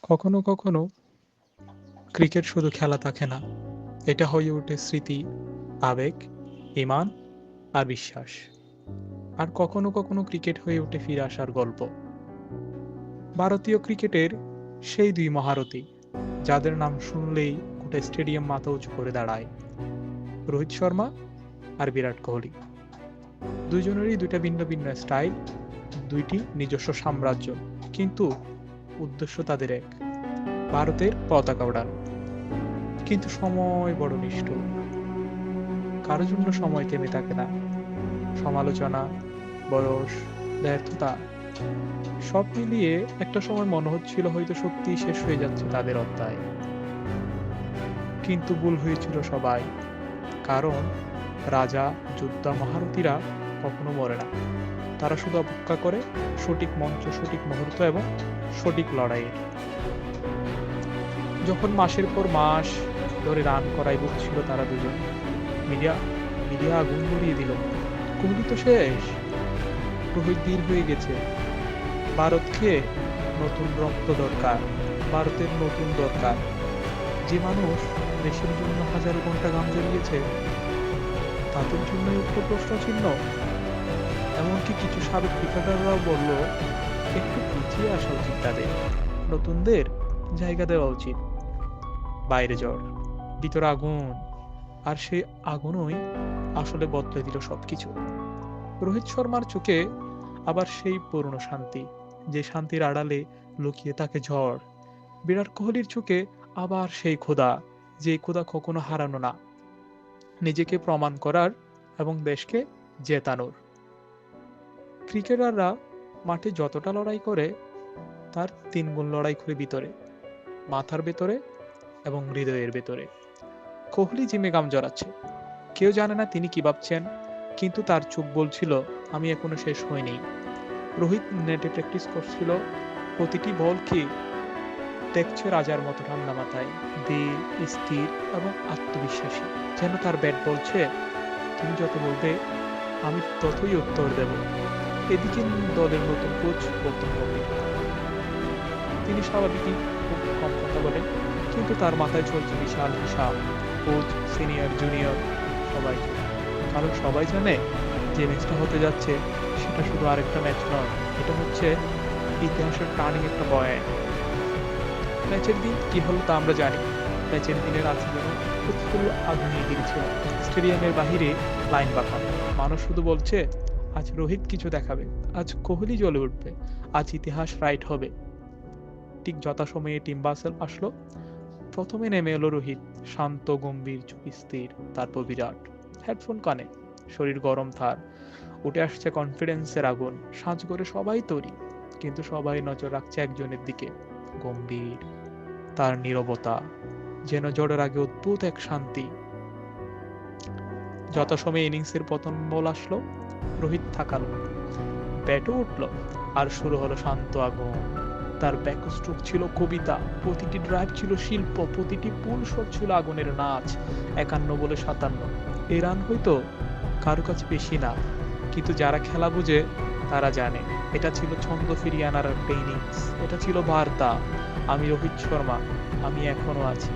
কখনো কখনো ক্রিকেট শুধু খেলা থাকে না, এটা হয়ে ওঠে স্মৃতি, আবেগ, ইমান আর বিশ্বাস। আর কখনো কখনো ক্রিকেট হয়ে ওঠে ফিরে আসার গল্প। ভারতীয় ক্রিকেটের সেই দুই মহারথী যাদের নাম শুনলেই গোটা স্টেডিয়াম মাথা উঁচু করে দাঁড়ায়, রোহিত শর্মা আর বিরাট কোহলি। দুইজনেরই দুইটা ভিন্ন ভিন্ন স্টাইল, দুইটি নিজস্ব সাম্রাজ্য, কিন্তু উদ্দেশ্য তাদের এক, ভারতের পতাকা ওড়ানো। কিন্তু সময় বড় নিষ্ঠুর, কারোর জন্য সময় থেমে থাকে না। সমালোচনা, বয়স, ব্যর্থতা, সব মিলিয়ে একটা সময় মনে হচ্ছিল হয়তো সত্যিই শেষ হয়ে যাচ্ছে তাদের অধ্যায়। কিন্তু ভুল হয়েছিল সবাই, কারণ রাজা, যোদ্ধা, মহারথীরা কখনো মরে না। তারা শুধু অপেক্ষা করে সঠিক মঞ্চ, সঠিক মুহূর্ত এবং সঠিক লড়াইয়ের। যখন মাসের পর মাস ধরে রান করাই বকছিল তারা দুজন, মিডিয়া মিডিয়া আগুন ধরিয়ে দিল, কোহলি তো শেষ, রোহিত দীর হয়ে গেছে, ভারতকে নতুন রক্ত দরকার, ভারতের নতুন দরকার। যে মানুষ দেশের জন্য হাজার ঘন্টা ঘাম ঝরিয়েছে, তাদের জন্যই উঠল প্রশ্ন চিহ্ন। এমনকি কিছু সাবেক ক্রিকেটাররাও বলল, একটু পিছিয়ে আসা উচিত তাদের, নতুনদের জায়গা দেওয়া উচিত। বাইরে ঝড়, ভিতরে আগুন, আর সেই আগুনই আসলে বদলে দিল সবকিছু। রোহিত শর্মার চোখে আবার সেই পুরনো শান্তি, যে শান্তির আড়ালে লুকিয়ে থাকে ঝড়। বিরাট কোহলির চোখে আবার সেই ক্ষুধা, যে ক্ষুধা কখনো হারানো না, নিজেকে প্রমাণ করার এবং দেশকে জেতানোর। ক্রিকেটাররা মাঠে যতটা লড়াই করে, তার তিন গুণ লড়াই করে ভিতরে, মাথার ভেতরে এবং হৃদয়ের ভেতরে। কোহলি জিমে গাম জড়াচ্ছে, কেউ জানে না তিনি কি ভাবছেন, কিন্তু তার চোখ বলছিল, আমি এখনো শেষ হইনি। রোহিত নেটে প্র্যাকটিস করছিল, প্রতিটি বলকে দেখছে রাজার মতো ঠান্ডা মাথায়, ধীর, স্থির এবং আত্মবিশ্বাসী। যেন তার ব্যাট বলছে, তুমি যত বলবে আমি ততই উত্তর দেব। এদিকে দলের নতুন কোচ গৌতম গম্ভীর, তিনি স্বাভাবিকই খুব কম কথা বলেন, কিন্তু তার মাথায় চলছে বিশাল হিসাব, কোচ, সিনিয়র, জুনিয়র, সবাইকে। কারণ সবাই জানে যে ম্যাচটা হতে যাচ্ছে সেটা শুধু আরেকটা ম্যাচ নয়, এটা হচ্ছে ইতিহাসের টার্নিং একটা পয়েন্ট। ম্যাচের দিন কি হলো তা আমরা জানি। ম্যাচের দিনের রাতে যেন প্রতিকূল আগুনে গিয়েছিল। স্টেডিয়ামের বাহিরে লাইন বাঁকা, মানুষ শুধু বলছে, আজ রোহিত কিছু দেখাবে, আজ কোহলি জ্বলে উঠবে, আজ ইতিহাস রাইট হবে। ঠিক যথাসময়ে টিম বাসেল আসলো। প্রথমে নেমে এলো রোহিত, শান্ত, গম্ভীর, চুপ স্থির, তারপর বিরাট। হেডফোন কানে, শরীর গরম থার, উঠে আসছে কনফিডেন্সের আগুন। সাজঘরে সবাই তৈরি, কিন্তু সবাই নজর রাখছে একজনের দিকে, গম্ভীর, তার নীরবতা যেন ঝড়ের আগে অদ্ভুত এক শান্তি। যথাসময়ে ইনিংসের প্রথম বল আসলো, রোহিত থাকালো, ব্যাটও উঠল, আর শুরু হলো শান্ত আগুন। তার ব্যাকস্ট্রোক ছিল কবিতা, প্রতিটি ড্রাইভ ছিল শিল্প, প্রতিটি পুল শট ছিল আগুনের নাচ। 51 বলে 57, এই রান হয়তো কারো কাছে বেশি না, কিন্তু যারা খেলা বুঝে তারা জানে এটা ছিল ছন্দ ফিরিয়ে আনার একটা ইনিংস। এটা ছিল বার্তা, আমি রোহিত শর্মা, আমি এখনো আছি।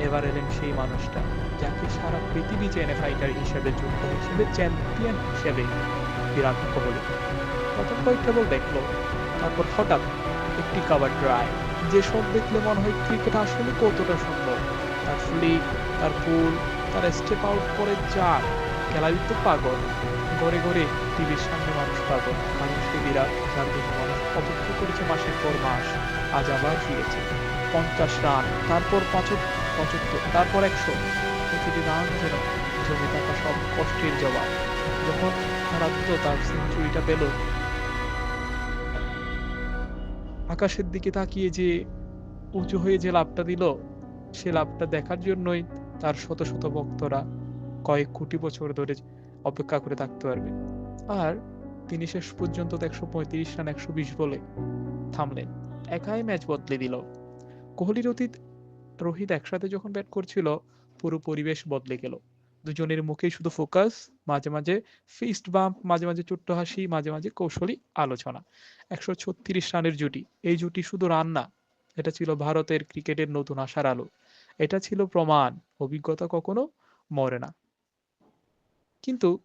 এবার এলেন সেই মানুষটা, যাকে সারা পৃথিবী চেনে ফাইটার হিসেবে, যোদ্ধা হিসেবে, চ্যাম্পিয়ন হিসেবে, বিরাট কোহলি। প্রথম কয়েকটা বল দেখলো, তারপর হঠাৎ একটি কাভার ড্রাইভ, যে সব দেখলে মনে হয় ক্রিকেট আসলে কতটা সুন্দর। তার ফ্লিক, তার পুল, তার স্টেপ আউট করে চার, খেলায় তো পাগল। ঘরে ঘরে টিভির সামনে মানুষ পাগল, কারণ সে বিরাট, যার জন্য মানুষ অপেক্ষা করেছে মাসের পর মাস, আজ আবার ফিরেছে। 50 রান, তারপর 75, তারপর 100, প্রতিটি রান যেন জমে থাকা সব কষ্টের জবাব। যখন আরাধ্য তার সেঞ্চুরিটা পেল, আকাশের দিকে তাকিয়ে যে উঁচু হয়ে যে লাফটা দিল, সে লাফটা দেখার জন্যই তার শত শত ভক্তরা কয়েক কোটি বছর ধরে অপেক্ষা করে থাকতে পারবে। আর তিনি শেষ পর্যন্ত 135 রান 120 বলে থামলেন, একাই ম্যাচ বদলে দিল। কোহলির অতীত, রোহিত একসাথে যখন ব্যাট করছিল, পুরো পরিবেশ বদলে গেল। দুজনের মুখেই শুধু ফোকাস, মাঝে মাঝে ফিস্ট বাম্প, মাঝে মাঝে ছোট্ট হাসি, মাঝে মাঝে কৌশলী আলোচনা। 136 রানের জুটি, এই জুটি শুধু রান না, এটা ছিল ভারতের ক্রিকেটের নতুন আশার আলো। এটা ছিল প্রমাণ অভিজ্ঞতা কখনো মরে না। কিন্তু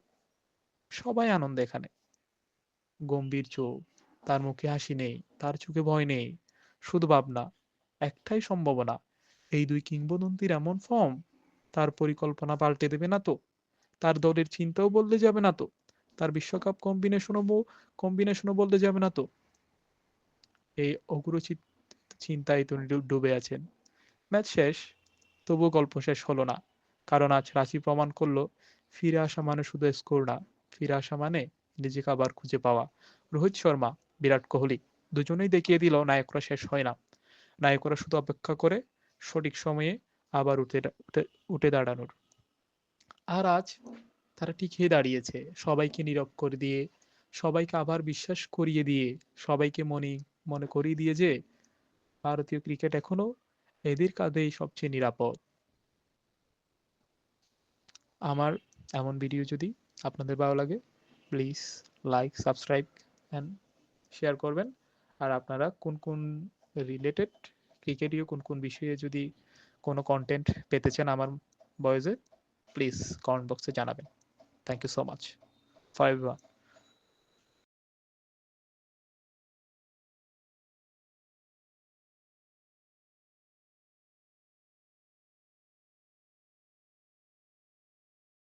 সবাই আনন্দে এখানে। গম্ভীর চোখ, তার মুখে হাসি নেই, তার চোখে ভয় নেই, শুধু ভাবনা। একটাই সম্ভাবনা, এই দুই কিংবদন্তির এমন ফর্ম, তার পরিকল্পনা পাল্টে দেবে না তো? তার দলের চিন্তাও বদলে যাবে না তো? তার বিশ্বকাপ কম্বিনেশনও বদলে যাবে না তো? এই অগ্রচিত চিন্তায় তিনি ডুবে আছেন। ম্যাচ শেষ, তবুও গল্প শেষ হলো না। কারণ আজ রাঁচি প্রমাণ করল, ফিরে আসা মানে শুধু স্কোর না, ফিরে আসা মানে নিজেকে আবার খুঁজে পাওয়া। রোহিত শর্মা, বিরাট কোহলি দুজনেই দেখিয়ে দিল নায়করা শেষ হয় না। নায়করা শুধু অপেক্ষা করে সঠিক সময়ে আবার উঠে উঠে দাঁড়ানোর। আর আজ তারা টিকে দাঁড়িয়েছে, সবাইকে নীরব করে দিয়ে, সবাইকে আবার বিশ্বাস করিয়ে দিয়ে, সবাইকে মনে মনে করিয়ে দিয়ে যে ভারতীয় ক্রিকেট এখনো এদের কাঁধেই সবচেয়ে নিরাপদ। আমার এমন ভিডিও যদি আপনাদের ভালো লাগে, please like, subscribe and share করবেন। আর আপনারা কোন কোন রিলেটেড ক্রিকেটীয় কোন কোন বিষয়ে যদি কোনো কন্টেন্ট পেতে চান আমার ভয়েসে, প্লিজ কমেন্ট বক্সে জানাবেন। Thank you so much for everyone.